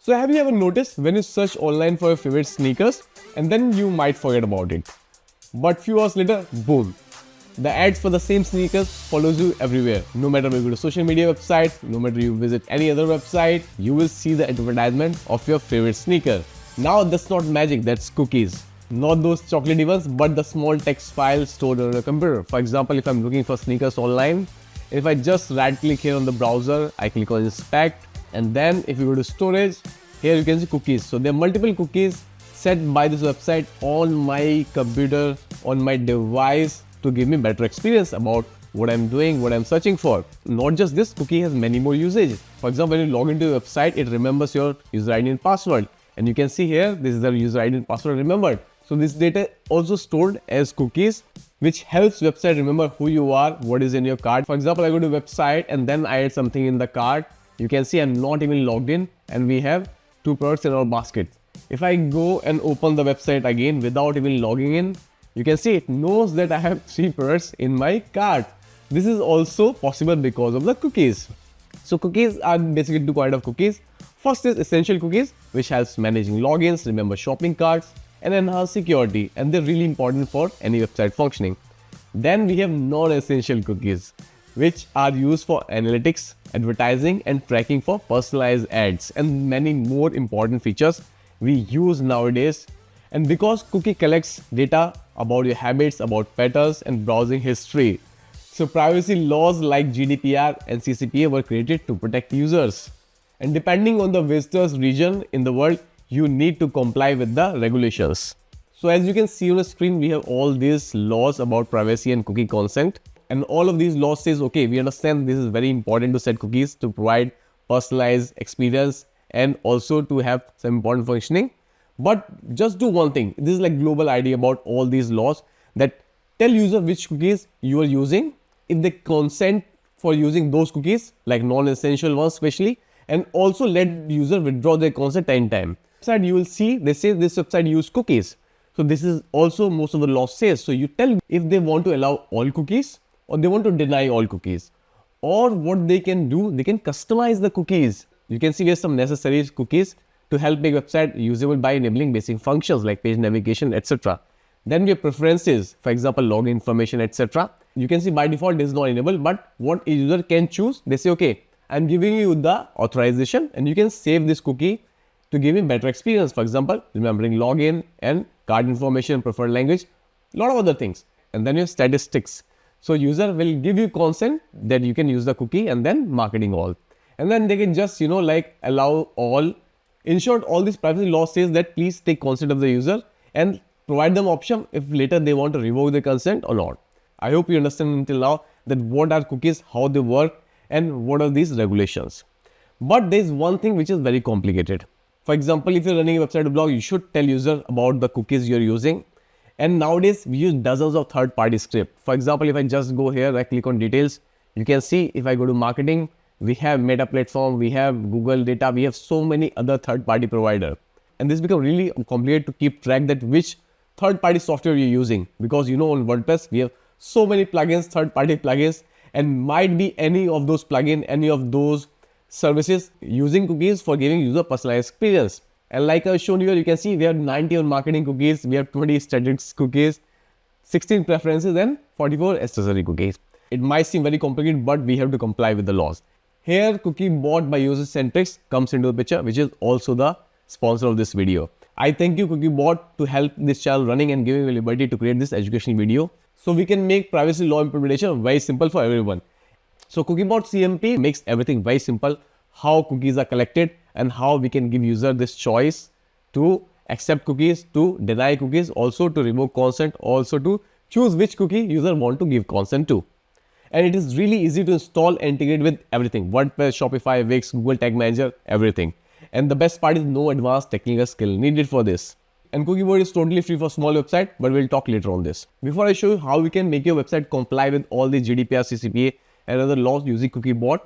So have you ever noticed when you search online for your favorite sneakers and then you might forget about it? But few hours later, boom, the ads for the same sneakers follows you everywhere. No matter where you go to social media websites, no matter you visit any other website, you will see the advertisement of your favorite sneaker. Now that's not magic, that's cookies. Not those chocolatey ones, but the small text file stored on your computer. For example, if I'm looking for sneakers online, if I just right click here on the browser, I click on inspect, and then if you go to storage, here you can see cookies. So there are multiple cookies set by this website on my computer, on my device, to give me better experience about what I'm doing, what I'm searching for. Not just this, cookie has many more usages. For example, when you log into a website, it remembers your user ID and password. And you can see here, this is the user ID and password remembered. So this data also stored as cookies, which helps website remember who you are, what is in your cart. For example, I go to website and then I add something in the cart. You can see I'm not even logged in and we have 2 products in our basket. If I go and open the website again without even logging in, you can see it knows that I have 3 products in my cart. This is also possible because of the cookies. So cookies are basically 2 kinds of cookies. First is essential cookies, which helps managing logins, remember shopping carts, and enhance security, and they're really important for any website functioning. Then we have non-essential cookies, which are used for analytics, advertising, and tracking for personalized ads, and many more important features we use nowadays. And because cookie collects data about your habits, about patterns, and browsing history, so privacy laws like GDPR and CCPA were created to protect users. And depending on the visitor's region in the world, you need to comply with the regulations. So as you can see on the screen, we have all these laws about privacy and cookie consent. And all of these laws says, okay, we understand this is very important to set cookies to provide personalized experience and also to have some important functioning. But just do one thing. This is like global idea about all these laws that tell user which cookies you are using, if they consent for using those cookies, like non-essential ones especially, and also let user withdraw their consent anytime. Side you will see they say this website use cookies. So this is also most of the law says. So you tell if they want to allow all cookies or they want to deny all cookies. Or what they can do, they can customize the cookies. You can see there's some necessary cookies to help make website usable by enabling basic functions like page navigation, etc. Then we have preferences, for example, login information, etc. You can see by default this is not enabled, but what a user can choose, they say, okay, I'm giving you the authorization and you can save this cookie to give me better experience. For example, remembering login and card information, preferred language, a lot of other things. And then you have statistics. So user will give you consent that you can use the cookie and then marketing all. And then they can just, like allow all. In short, all these privacy laws says that please take consent of the user and provide them option if later they want to revoke the consent or not. I hope you understand until now that what are cookies, how they work, and what are these regulations. But there is one thing which is very complicated. For example, if you're running a website or blog, you should tell user about the cookies you're using. And nowadays we use dozens of third-party script. For example, if I just go here, I click on details, you can see if I go to marketing, we have Meta platform, we have Google data, we have so many other third-party provider. And this becomes really complicated to keep track that which third-party software you're using. Because on WordPress, we have so many plugins, third-party plugins, and might be any of those plugins, any of those services using cookies for giving user personalized experience. And like I've shown here, you can see we have 90 on marketing cookies, we have 20 statistics cookies, 16 preferences and 44 accessory cookies. It might seem very complicated, but we have to comply with the laws. Here, Cookiebot by User-Centrics comes into the picture, which is also the sponsor of this video. I thank you Cookiebot to help this channel running and giving me liberty to create this educational video, so we can make privacy law implementation very simple for everyone. So Cookiebot CMP makes everything very simple, how cookies are collected and how we can give user this choice to accept cookies, to deny cookies, also to revoke consent, also to choose which cookie user want to give consent to. And it is really easy to install and integrate with everything, WordPress, Shopify, Wix, Google Tag Manager, everything. And the best part is no advanced technical skill needed for this. And Cookiebot is totally free for small website, but we'll talk later on this. Before I show you how we can make your website comply with all the GDPR, CCPA and other laws using Cookiebot,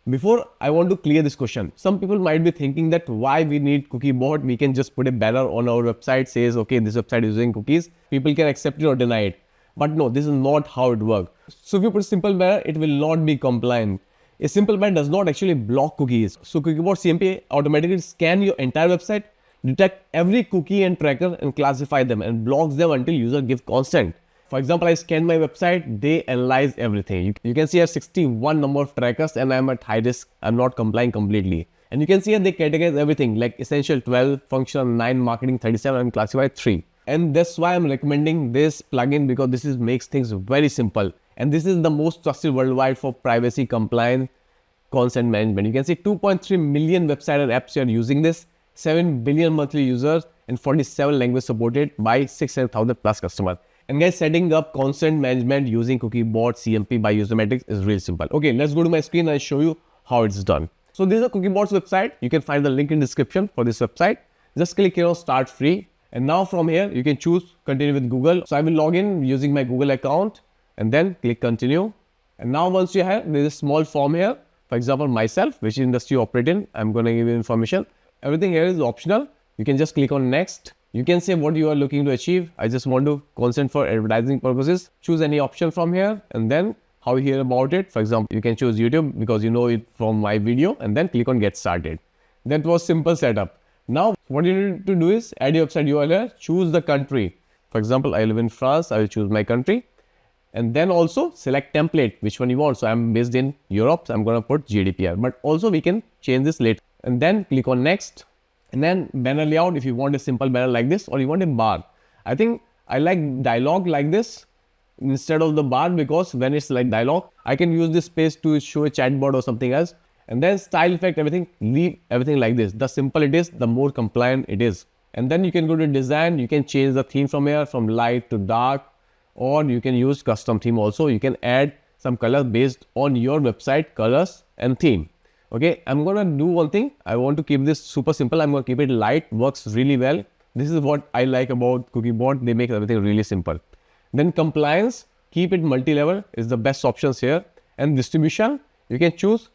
before I want to clear this question. Some people might be thinking that why we need Cookiebot, we can just put a banner on our website, says, okay, this website is using cookies, people can accept it or deny it. But no, this is not how it works. So if you put a simple banner, it will not be compliant. A simple ban does not actually block cookies. So Cookiebot CMP automatically scan your entire website, detect every cookie and tracker and classify them and blocks them until user gives consent. For example, I scan my website, they analyze everything. You can see I have 61 number of trackers and I'm at high risk. I'm not complying completely. And you can see here they categorize everything like essential 12, functional 9, marketing 37, and classified 3. And that's why I'm recommending this plugin, because this makes things very simple. And this is the most trusted worldwide for privacy compliance consent management. You can see 2.3 million websites and apps are using this, 7 billion monthly users, and 47 languages supported by 600,000 plus customers. And guys, setting up consent management using Cookiebot CMP by Usermetrics is really simple. Okay, let's go to my screen and show you how it's done. So this is a Cookiebot's website. You can find the link in the description for this website. Just click here on Start Free. And now from here, you can choose Continue with Google. So I will log in using my Google account and then click Continue. And now once you have, there is a small form here. For example, myself, which industry you operate in, I'm going to give you information. Everything here is optional. You can just click on Next. You can say what you are looking to achieve. I just want to consent for advertising purposes. Choose any option from here and then how you hear about it. For example, you can choose YouTube because you know it from my video and then click on Get Started. That was simple setup. Now, what you need to do is add your website URL here, choose the country. For example, I live in France, I will choose my country. And then also select template, which one you want. So I'm based in Europe, so I'm going to put GDPR. But also we can change this later. And then click on Next. And then banner layout, if you want a simple banner like this or you want a bar. I think I like dialogue like this instead of the bar, because when it's like dialogue, I can use this space to show a chatbot or something else. And then style effect, everything, leave everything like this. The simple it is, the more compliant it is. And then you can go to design, you can change the theme from here, from light to dark, or you can use custom theme also. You can add some colors based on your website colors and theme. Okay, I'm going to do one thing. I want to keep this super simple. I'm going to keep it light, works really well. This is what I like about Cookiebot. They make everything really simple. Then compliance, keep it multi-level is the best options here. And distribution, you can choose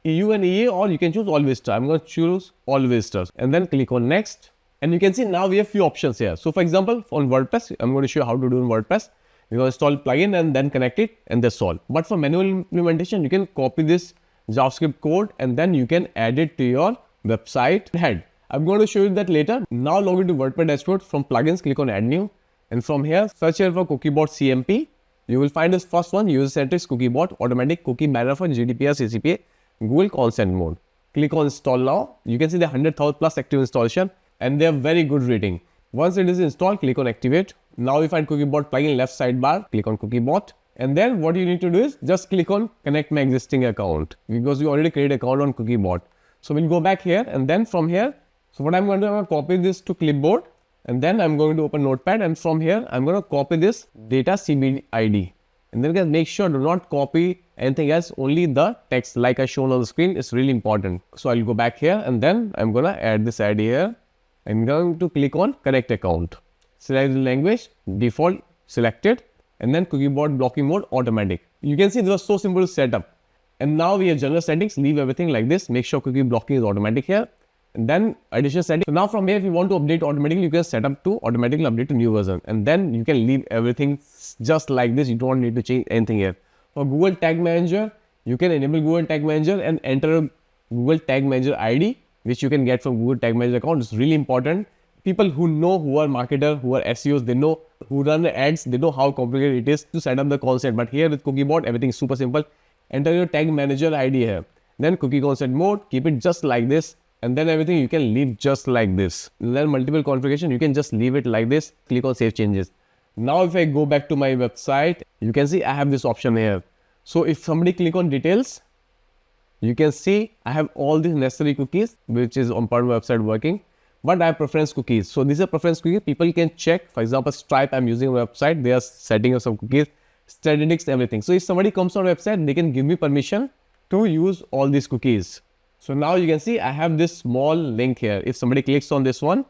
EU and EA, or you can choose all visitors. I'm going to choose all visitors and then click on Next. And you can see now we have few options here. So for example, on WordPress, I'm going to show you how to do in WordPress. You can install plugin and then connect it and that's all. But for manual implementation, you can copy this JavaScript code and then you can add it to your website head. I'm going to show you that later. Now log into WordPress dashboard. From plugins, click on Add New. And from here, search here for Cookiebot CMP. You will find this first one, user-centric Cookiebot, automatic cookie banner for GDPR, CCPA, Google Consent mode. Click on Install now. You can see the 100,000 plus active installation and they have very good rating. Once it is installed, click on Activate. Now you find Cookiebot plugin left sidebar. Click on Cookiebot. And then what you need to do is just click on Connect my existing account, because you already created an account on Cookiebot. So we'll go back here and then from here. So what I'm going to do, I'm going to copy this to clipboard and then I'm going to open Notepad, and from here I'm going to copy this data CB ID. And then guys, make sure do not copy anything else, only the text like I shown on the screen is really important. So I'll go back here and then I'm going to add this ID here. I'm going to click on Connect Account. Select the language, default selected, and then Cookiebot blocking mode automatic. You can see this was so simple to set up. And now we have general settings, leave everything like this. Make sure cookie blocking is automatic here. And then additional settings. So now from here, if you want to update automatically, you can set up to automatically update to new version. And then you can leave everything just like this. You don't need to change anything here. For Google Tag Manager, you can enable Google Tag Manager and enter Google Tag Manager ID, which you can get from Google Tag Manager account. It's really important. People who know, who are marketers, who are SEOs, they know, who run the ads, they know how complicated it is to set up the consent. But here with Cookiebot, everything is super simple. Enter your tag manager ID here. Then cookie consent mode, keep it just like this. And then everything you can leave just like this. Then multiple configuration, you can just leave it like this. Click on Save Changes. Now if I go back to my website, you can see I have this option here. So if somebody click on details, you can see I have all these necessary cookies, which is on part of my website working. But I have preference cookies. So these are preference cookies. People can check. For example, Stripe, I'm using a website. They are setting up some cookies, statistics, everything. So if somebody comes on a website, they can give me permission to use all these cookies. So now you can see I have this small link here. If somebody clicks on this one,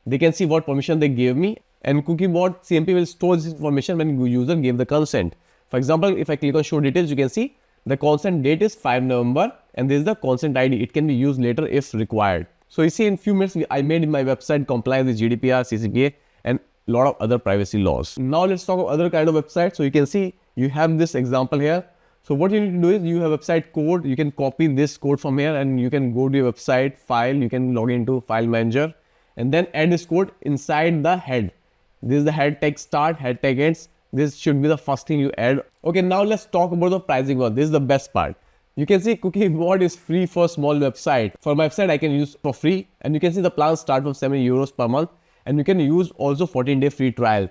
they can see what permission they gave me. And Cookiebot CMP will store this information when user gave the consent. For example, if I click on show details, you can see the consent date is 5 November and this is the consent ID. It can be used later if required. So you see in few minutes, I made in my website compliance with GDPR, CCPA and a lot of other privacy laws. Now let's talk about other kind of websites. So you can see you have this example here. So what you need to do is you have website code. You can copy this code from here and you can go to your website file. You can log into file manager and then add this code inside the head. This is the head tag start, head tag ends. This should be the first thing you add. Okay, now let's talk about the pricing one. This is the best part. You can see Cookiebot is free for small website. For my website, I can use for free, and you can see the plans start from €7 per month, and you can use also 14-day free trial.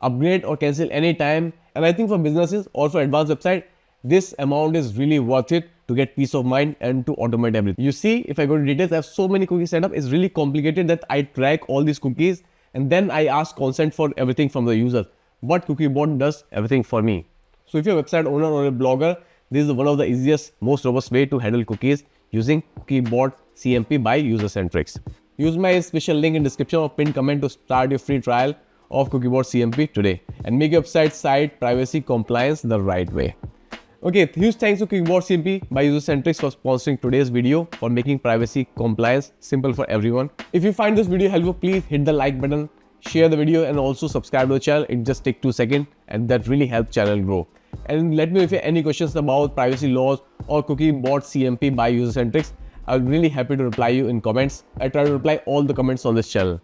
Upgrade or cancel anytime. And I think for businesses or for advanced website, this amount is really worth it to get peace of mind and to automate everything. You see, if I go to details, I have so many cookies set up. It's really complicated that I track all these cookies and then I ask consent for everything from the user. But Cookiebot does everything for me. So if you're a website owner or a blogger, this is one of the easiest, most robust way to handle cookies using Cookiebot CMP by User-Centrics. Use my special link in description or pinned comment to start your free trial of Cookiebot CMP today and make your website site privacy compliance the right way. Okay, huge thanks to Cookiebot CMP by User-Centrics for sponsoring today's video for making privacy compliance simple for everyone. If you find this video helpful, please hit the like button, share the video and also subscribe to the channel. It just takes 2 seconds and that really helps channel grow. And let me know if you have any questions about privacy laws or Cookiebot CMP by User-Centrics. I'll be really happy to reply you in comments. I try to reply all the comments on this channel.